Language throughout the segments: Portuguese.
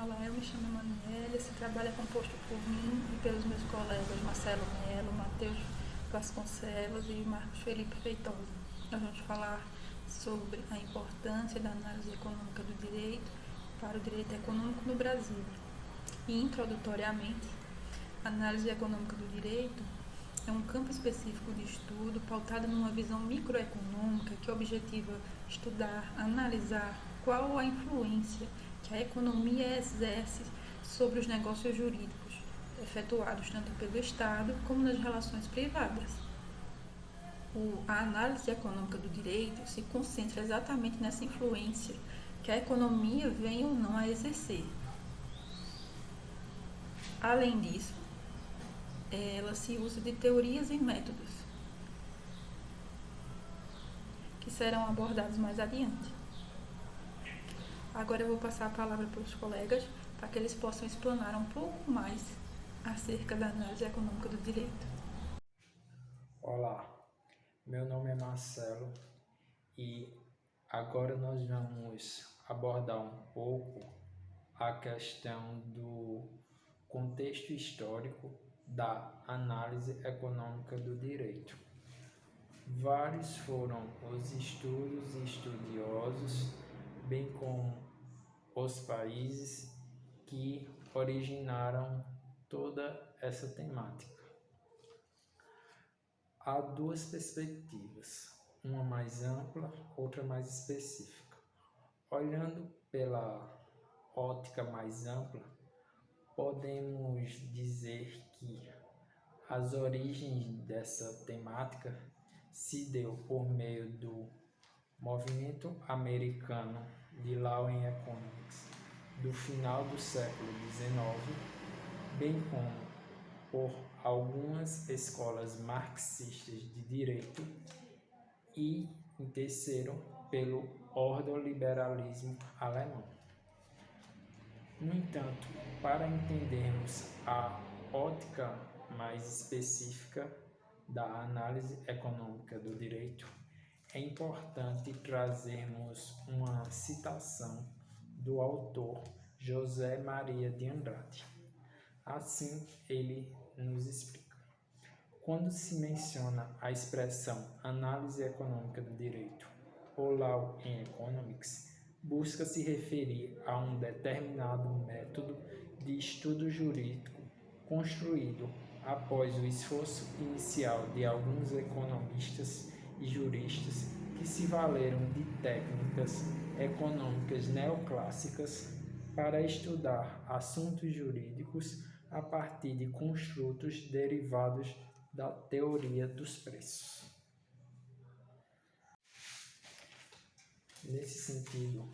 falar, eu me chamo Emanuele, esse trabalho é composto por mim e pelos meus colegas Marcelo Melo, Matheus Vasconcelos e Marcos Felipe Feitosa. Nós vamos falar sobre a importância da análise econômica do direito para o direito econômico no Brasil. E, introdutoriamente, a análise econômica do direito é um campo específico de estudo pautado numa visão microeconômica que objetiva estudar, analisar qual a influência que a economia exerce sobre os negócios jurídicos, efetuados tanto pelo Estado como nas relações privadas. A análise econômica do direito se concentra exatamente nessa influência que a economia vem ou não a exercer. Além disso, ela se usa de teorias e métodos, que serão abordados mais adiante. Agora eu vou passar a palavra para os colegas, para que eles possam explanar um pouco mais acerca da análise econômica do direito. Olá, meu nome é Marcelo e agora nós vamos abordar um pouco a questão do contexto histórico da análise econômica do direito. Vários foram os estudos e estudiosos, bem como os países que originaram toda essa temática. Há duas perspectivas, uma mais ampla, outra mais específica. Olhando pela ótica mais ampla, podemos dizer que as origens dessa temática se deu por meio do movimento americano de Law and Economics do final do século XIX, bem como por algumas escolas marxistas de direito e, em terceiro, pelo ordoliberalismo alemão. No entanto, para entendermos a ótica mais específica da análise econômica do direito, é importante trazermos uma citação do autor José Maria de Andrade. Assim, ele nos explica. Quando se menciona a expressão análise econômica do direito ou Law and Economics, busca se referir a um determinado método de estudo jurídico construído após o esforço inicial de alguns economistas e juristas que se valeram de técnicas econômicas neoclássicas para estudar assuntos jurídicos a partir de construtos derivados da teoria dos preços. Nesse sentido,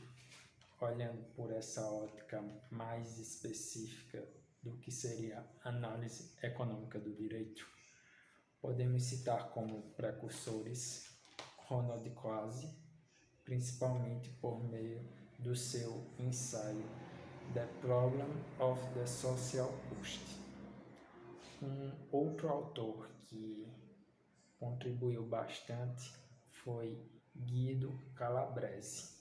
olhando por essa ótica mais específica do que seria a análise econômica do direito, podemos citar como precursores Ronald Coase, principalmente por meio do seu ensaio The Problem of the Social Cost. Um outro autor que contribuiu bastante foi Guido Calabrese,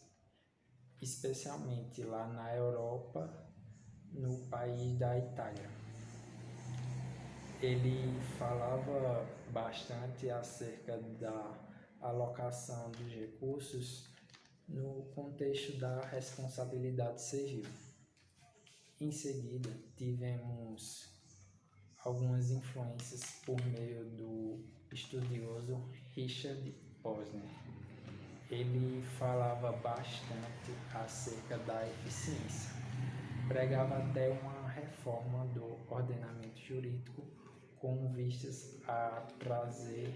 especialmente lá na Europa, no país da Itália. Ele falava bastante acerca da alocação dos recursos no contexto da responsabilidade civil. Em seguida, tivemos algumas influências por meio do estudioso Richard Posner. Ele falava bastante acerca da eficiência, pregava até uma reforma do ordenamento jurídico com vistas a trazer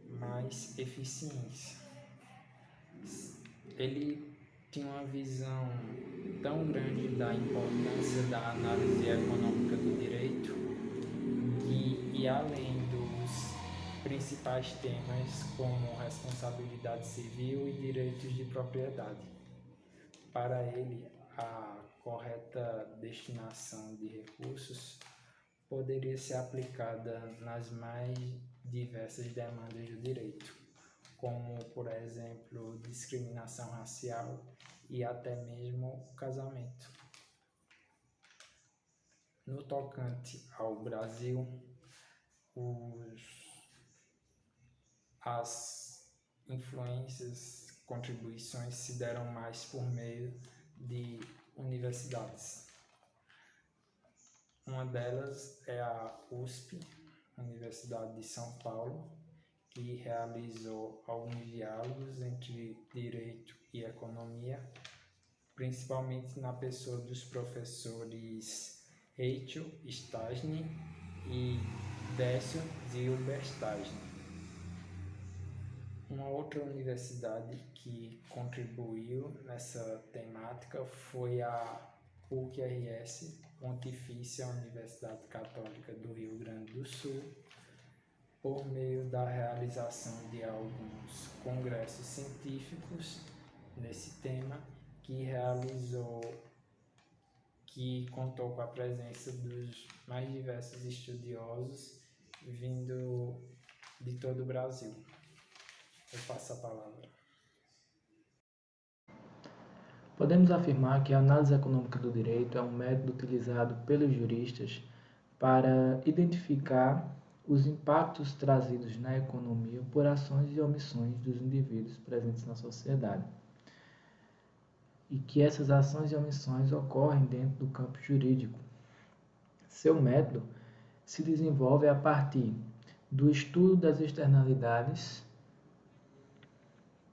mais eficiência. Ele tinha uma visão tão grande da importância da análise econômica do direito que ia além dos principais temas como responsabilidade civil e direitos de propriedade. Para ele, a correta destinação de recursos poderia ser aplicada nas mais diversas demandas do direito, como, por exemplo, discriminação racial e até mesmo o casamento. No tocante ao Brasil, as influências, contribuições se deram mais por meio de universidades. Uma delas é a USP, Universidade de São Paulo, que realizou alguns diálogos entre direito e economia, principalmente na pessoa dos professores Rachel Stasny e Décio Zilber Stasny. Uma outra universidade que contribuiu nessa temática foi a PUC-RS, Pontifícia Universidade Católica do Rio Grande do Sul, por meio da realização de alguns congressos científicos nesse tema, que contou com a presença dos mais diversos estudiosos vindo de todo o Brasil. Eu passo a palavra. Podemos afirmar que a análise econômica do direito é um método utilizado pelos juristas para identificar os impactos trazidos na economia por ações e omissões dos indivíduos presentes na sociedade, e que essas ações e omissões ocorrem dentro do campo jurídico. Seu método se desenvolve a partir do estudo das externalidades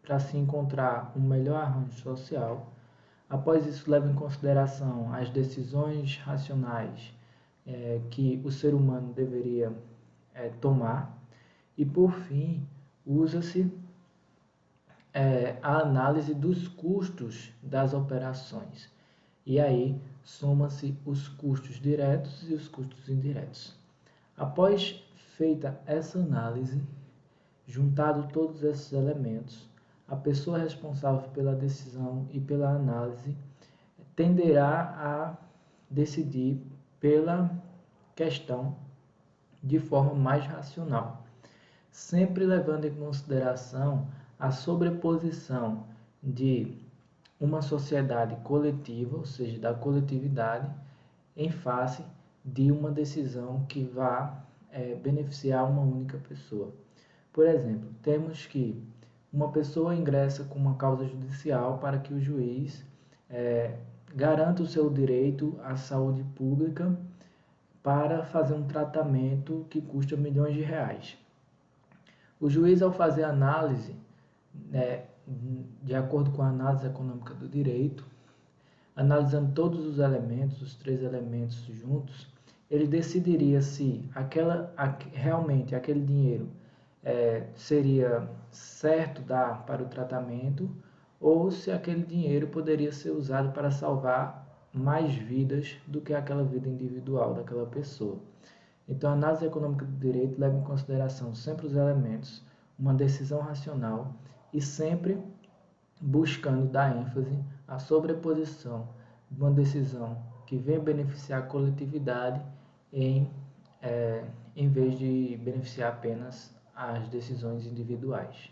para se encontrar um melhor arranjo social. Após isso, leva em consideração as decisões racionais que o ser humano deveria tomar, e por fim, usa-se a análise dos custos das operações. E aí, soma-se os custos diretos e os custos indiretos. Após feita essa análise, juntado todos esses elementos, a pessoa responsável pela decisão e pela análise tenderá a decidir pela questão de forma mais racional, sempre levando em consideração a sobreposição de uma sociedade coletiva, ou seja, da coletividade, em face de uma decisão que vá beneficiar uma única pessoa. Por exemplo, temos que uma pessoa ingressa com uma causa judicial para que o juiz garanta o seu direito à saúde pública para fazer um tratamento que custa milhões de reais. O juiz, ao fazer a análise, de acordo com a análise econômica do direito, analisando todos os elementos, os 3 elementos juntos, ele decidiria se realmente aquele dinheiro seria certo dar para o tratamento, ou se aquele dinheiro poderia ser usado para salvar mais vidas do que aquela vida individual daquela pessoa. Então, a análise econômica do direito leva em consideração sempre os elementos, uma decisão racional, e sempre buscando dar ênfase à sobreposição de uma decisão que venha beneficiar a coletividade em vez de beneficiar apenas as decisões individuais.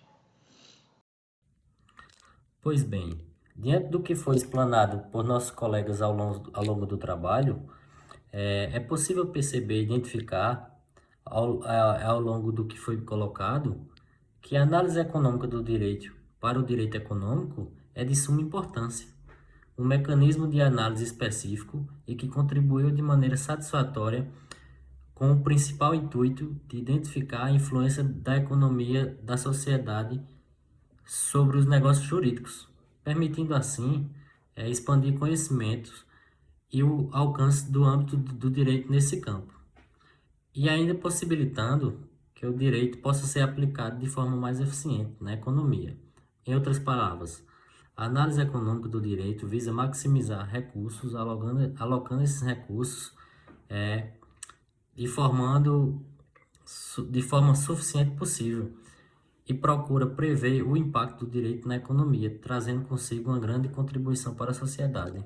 Pois bem, diante do que foi explanado por nossos colegas ao longo do trabalho, é possível perceber e identificar ao longo do que foi colocado que a análise econômica do direito para o direito econômico é de suma importância, um mecanismo de análise específico e que contribuiu de maneira satisfatória com o principal intuito de identificar a influência da economia da sociedade sobre os negócios jurídicos, permitindo assim expandir conhecimentos e o alcance do âmbito do direito nesse campo, e ainda possibilitando que o direito possa ser aplicado de forma mais eficiente na economia. Em outras palavras, a análise econômica do direito visa maximizar recursos, alocando esses recursos de forma suficiente possível, e procura prever o impacto do direito na economia, trazendo consigo uma grande contribuição para a sociedade.